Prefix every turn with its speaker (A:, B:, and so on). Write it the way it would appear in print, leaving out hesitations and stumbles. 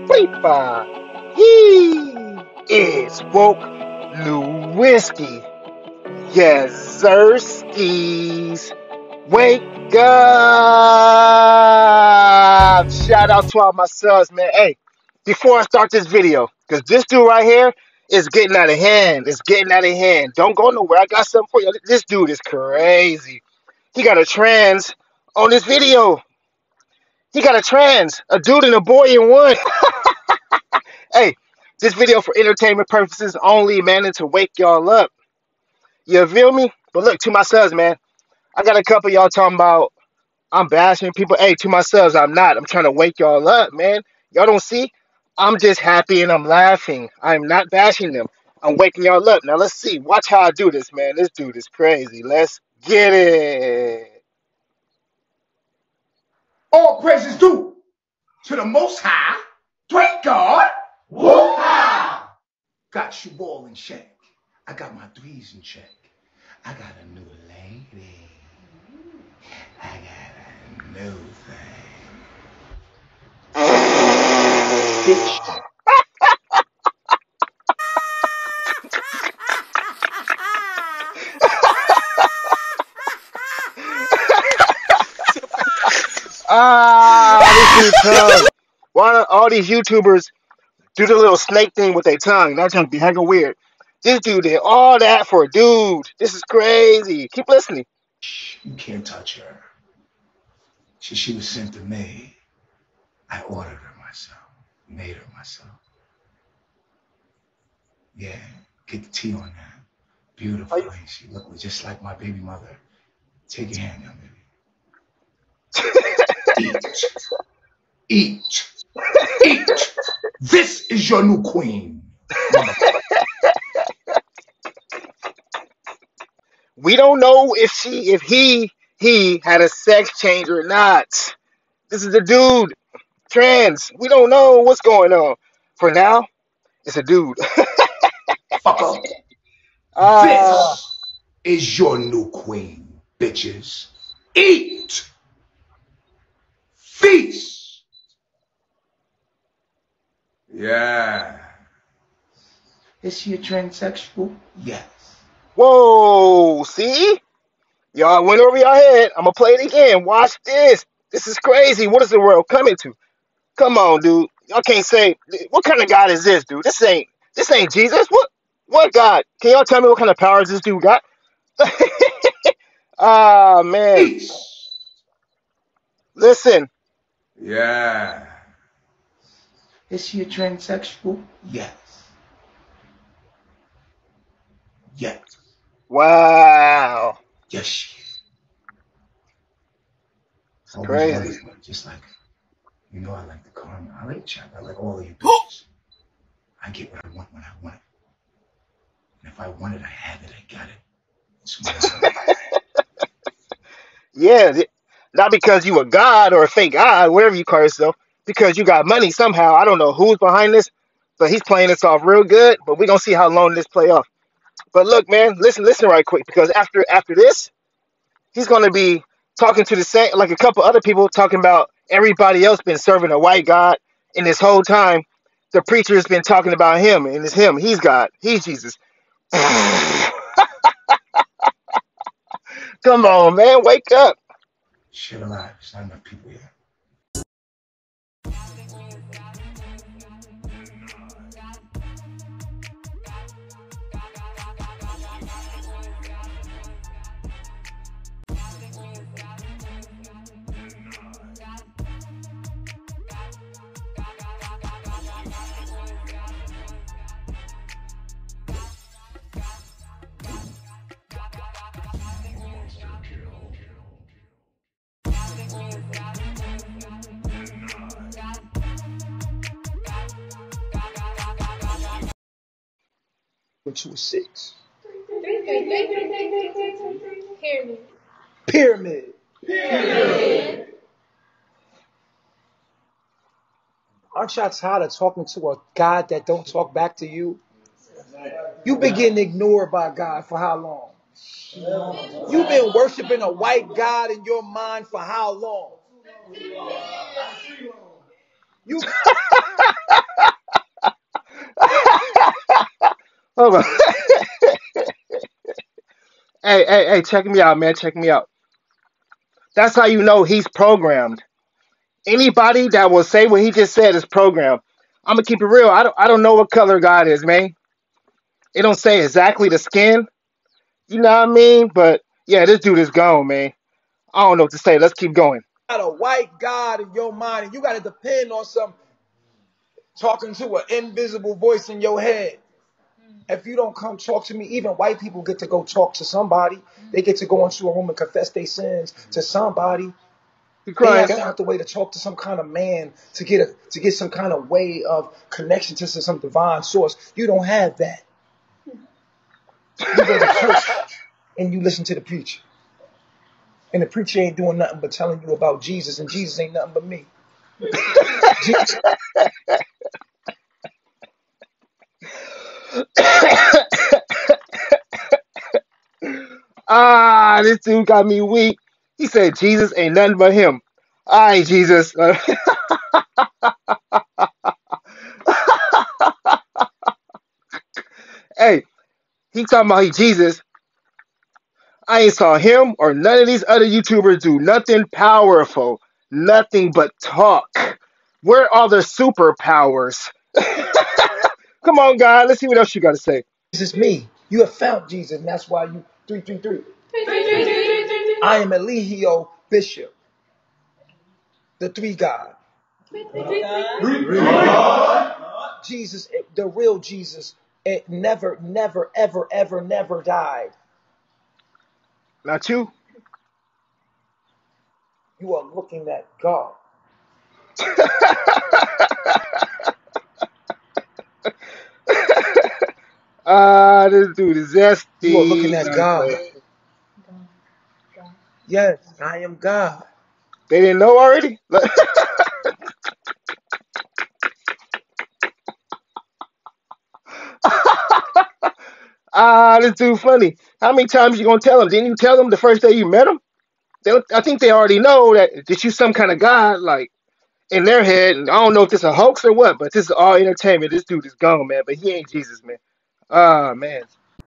A: Creeper. He is woke Lewinsky. Yes, Zesties. Wake up! Shout out to all my subs, man. Hey, before I start this video, because this dude right here is getting out of hand. It's getting out of hand. Don't go nowhere. I got something for you. This dude is crazy. He got a trans on this video. He got a trans, a dude and a boy in one. Hey, this video for entertainment purposes only, man, and to wake y'all up. You feel me? But look, to my subs, man, I got a couple of y'all talking about I'm bashing people. Hey, to my subs, I'm not. I'm trying to wake y'all up, man. Y'all don't see? I'm just happy and I'm laughing. I'm not bashing them. I'm waking y'all up. Now let's see. Watch how I do this, man. This dude is crazy. Let's get it.
B: All praises due to the Most High. Great God. Woo-ha! Got you all in check. I got my threes in check. I got a new lady. I got a new thing. Bitch.
A: This dude tongue. Why do all these YouTubers do the little snake thing with their tongue? That tongue be hecka weird. This dude did all that for a dude. This is crazy. Keep listening.
B: You can't touch her. She was sent to me. I ordered her myself. Made her myself. Yeah, get the tea on that. Beautiful. Ain't she? Look just like my baby mother. Take your hand, young baby. Eat. Eat. Eat. This is your new queen.
A: We don't know if he had a sex change or not. This is a dude, trans. We don't know what's going on. For now, it's a dude.
B: Fucker.
A: Ah,
B: This is your new queen, bitches. Eat. Feast. Yeah. Is she a transsexual? Yes.
A: whoa, see? Y'all went over your head. I'm gonna play it again. Watch this. This is crazy. What is the world coming to? Come on, dude. Y'all can't say what kind of God is this, dude? This ain't Jesus. What God? Can y'all tell me what kind of powers this dude got? Ah man.
B: Feast.
A: Listen.
B: Yeah. Is she a transsexual? Yes. Yes.
A: Wow.
B: Yes, she is.
A: It's
B: Always
A: crazy.
B: loving her, just like her. You know I like the karma. I like Chuck. I like all of you bitches. I get what I want when I want it. And if I want it, I have it. I got it. It's mine.
A: Yeah. Not because you a god or a fake god, whatever you call yourself, because you got money somehow. I don't know who's behind this, but he's playing this off real good. But we're gonna see how long this play off. But look, man, listen right quick, because after this, he's gonna be talking to the same like a couple other people talking about everybody else been serving a white god, and this whole time the preacher has been talking about him, and it's him. He's God. He's Jesus. Come on, man, wake up.
B: Shit alive. There's not enough people here. Which was 6. Pyramid.
C: Aren't y'all tired of talking to a God that don't talk back to you? You've been getting ignored by God for how long? You've been worshiping a white God in your mind for how long? You
A: Hold on. Hey, check me out, man. Check me out. That's how you know he's programmed. Anybody that will say what he just said is programmed. I'm gonna keep it real. I don't know what color God is, man. It don't say exactly the skin. You know what I mean? But yeah, this dude is gone, man. I don't know what to say. Let's keep going.
C: Got a white God in your mind, and you got to depend on some talking to an invisible voice in your head. If you don't come talk to me, even white people get to go talk to somebody. They get to go into a room and confess their sins to somebody.
A: You
C: They have
A: crying?
C: found the way to talk to some kind of man to get some kind of way of connection to some divine source. You don't have that. You go to church and you listen to the preacher. And the preacher ain't doing nothing but telling you about Jesus, and Jesus ain't nothing but me.
A: This dude got me weak. He said Jesus ain't nothing but him. All right, Jesus. Hey, he talking about he Jesus. I ain't saw him or none of these other YouTubers do nothing powerful. Nothing but talk. Where are their superpowers? Come on, God. Let's see what else you got to say.
C: Jesus is me. You have found Jesus, and that's why you 333. I am Eligio Bishop, the three God. Jesus, the real Jesus, it never, never, ever, ever, never died.
A: Not you.
C: You are looking at God.
A: This dude is
C: You are looking
A: zesty.
C: at God. Yes, I am God.
A: They didn't know already? This dude funny. How many times you gonna tell them? Didn't you tell them the first day you met them? I think they already know that you some kind of god, like in their head. And I don't know if this is a hoax or what, but this is all entertainment. This dude is gone, man. But he ain't Jesus, man. Ah, man.